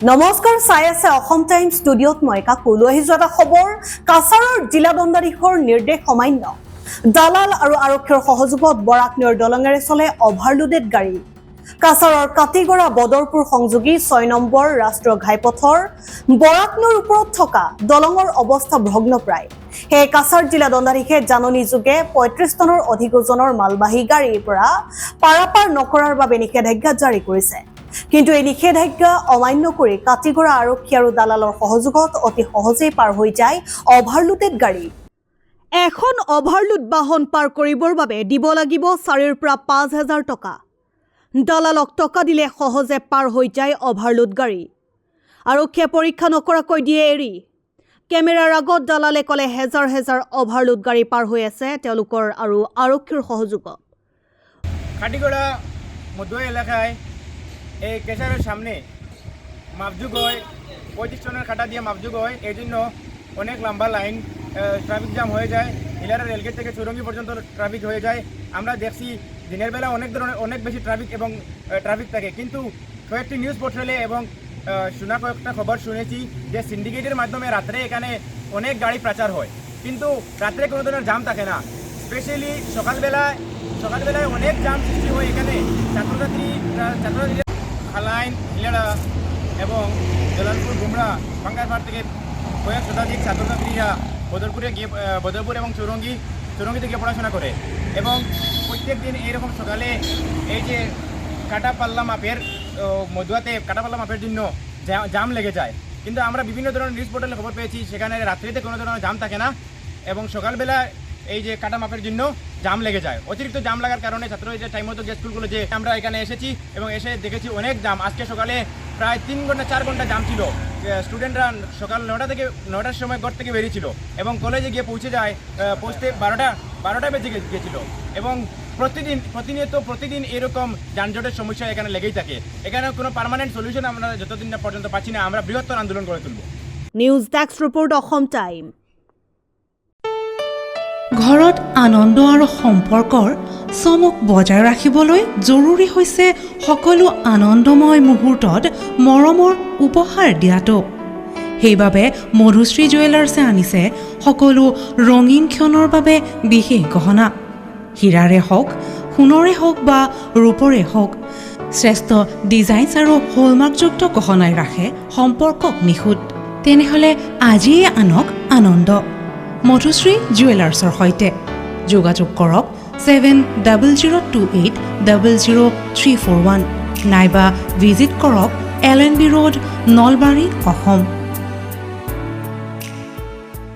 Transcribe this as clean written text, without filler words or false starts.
নমস্কাৰ চাই আছে অসম টাইমছ ষ্টুডিঅ'ত মই কাকুলো আহিছো এটা খবৰ কাছাৰৰ জিলা দণ্ডাধীশৰ নিৰ্দেশ অমান্য দালাল আৰু আৰক্ষীৰ সহযোগত বৰাকনৈৰ দলঙেৰে চলে অভাৰলোডেড গাড়ী কাছাৰৰ কাটিগড়া বদৰপুৰ সংযোগী 6 নম্বৰ ৰাষ্ট্ৰীয় ঘাইপথৰ বৰাকনৈৰ ওপৰত থকা দলঙৰ অৱস্থা ভগ্নপ্ৰায় হে কাছাৰ জিলা দণ্ডাধীশে জাননী যোগে 35 টনৰ অধিক ওজনৰ মালবাহী গাড়ীৰ পৰা পাৰাপাৰ নকৰাৰ বাবে নিষেধাজ্ঞা জাৰি কৰিছে কিন্তু এই নিষেধাজ্ঞা অমান্য কৰি কাটিগড়া আৰক্ষী আৰু দালালৰ সহযোগত অতি সহজেই পাৰ হৈ যায় অভাৰলোডেড গাড়ী এখন অভাৰলোড বাহন পাৰ কৰিবৰ বাবে দিব লাগিব 4,000 পৰা 5,000 টকা দালালক টকা দিলে সহজে পাৰ হৈ যায় অভাৰলোড গাড়ী আৰক্ষীয়ে পৰীক্ষা নকৰাকৈ দিয়ে এৰি কেমেৰাৰ আগত দালালে কলে হেজাৰ হেজাৰ অভাৰলোড গাড়ী পাৰ হৈ আছে তেওঁলোকৰ আৰু আৰক্ষীৰ সহযোগত কাটিগড়া মধ্য এলাকায় এই কেশারের সামনে মাপজুগ হয় 35 টনের কাটা দিয়ে মাপজুগ হয় এই জন্য অনেক লম্বা লাইন ট্রাফিক জ্যাম হয়ে যায় হিলারা রেলগেট থেকে চৌরঙ্গি পর্যন্ত ট্রাফিক হয়ে যায় আমরা দেখছি দিনের বেলা অনেক বেশি ট্রাফিক এবং ট্রাফিক থাকে কিন্তু কয়েকটি নিউজ পোর্টালে এবং শোনা কয়েকটা খবর শুনেছি যে সিন্ডিকেটের মাধ্যমে রাত্রে এখানে অনেক গাড়ি প্রচার হয় কিন্তু রাত্রে কোনো ধরনের জাম থাকে না স্পেশালি সকালবেলায় অনেক জাম সৃষ্টি হয় এখানে ছাত্রছাত্রী খালাইন হিলারা এবং জলালপুর গুমরা বাঙ্গারপাড় থেকে কয়েক শতাধিক ছাত্রছাত্রীরা বদরপুর এবং চৌরঙ্গিতে গিয়ে পড়াশোনা করে এবং প্রত্যেক দিন এইরকম সকালে এই যে কাটাপাল্লা মাপের মধুয়াতে কাটাপাল্লা মাপের জন্য জাম লেগে যায় কিন্তু আমরা বিভিন্ন ধরনের নিউজ পোর্টালে খবর পেয়েছি সেখানে রাত্রিতে কোনো ধরনের জাম থাকে না এবং সকালবেলা এই যে কাটা মাপের জন্য জাম লেগে যায় অতিরিক্ত জাম লাগার কারণে ছাত্রছাত্রীরা টাইম মতো যে স্কুলগুলো যে আমরা এখানে এসেছি এবং এসে দেখেছি অনেক জাম আজকে সকালে প্রায় 3 ঘন্টা 4 ঘন্টা জাম ছিল স্টুডেন্টরা সকাল 9টার সময় ঘর থেকে বেরিয়েছিল এবং কলেজে গিয়ে পৌঁছতে 12টা বেজে গিয়েছিল এবং প্রতিদিন এরকম যানজটের সমস্যা এখানে লেগেই থাকে এখানে কোনো পার্মানেন্ট সলিউশন আমরা যতদিন না পর্যন্ত পাচ্ছি না আমরা বৃহত্তর আন্দোলন গড়ে তুলব news desk report Assam time ঘৰত আনন্দ আৰু সম্পৰ্কৰ চমক বজাই ৰাখিবলৈ জৰুৰী হৈছে সকলো আনন্দময় মুহূৰ্তত মৰমৰ উপহাৰ দিয়াটো সেইবাবে মধুশ্ৰী জুৱেলাৰ্ছে আনিছে সকলো ৰঙীন ক্ষণৰ বাবে বিশেষ গহনা হীৰাৰে হওক সোণৰে হওক বা ৰূপৰে হওক শ্ৰেষ্ঠ ডিজাইনছ আৰু হলমাৰ্কযুক্ত গহনাই ৰাখে সম্পৰ্কক নিখুঁত তেনেহ'লে আজিয়ে আনক আনন্দ মধুশ্ৰী জুৱেলাৰ্ছৰ সৈতে যোগাযোগ কৰক 7002800341 নাইবা ভিজিট কৰক LNB ৰোড নলবাৰী অসম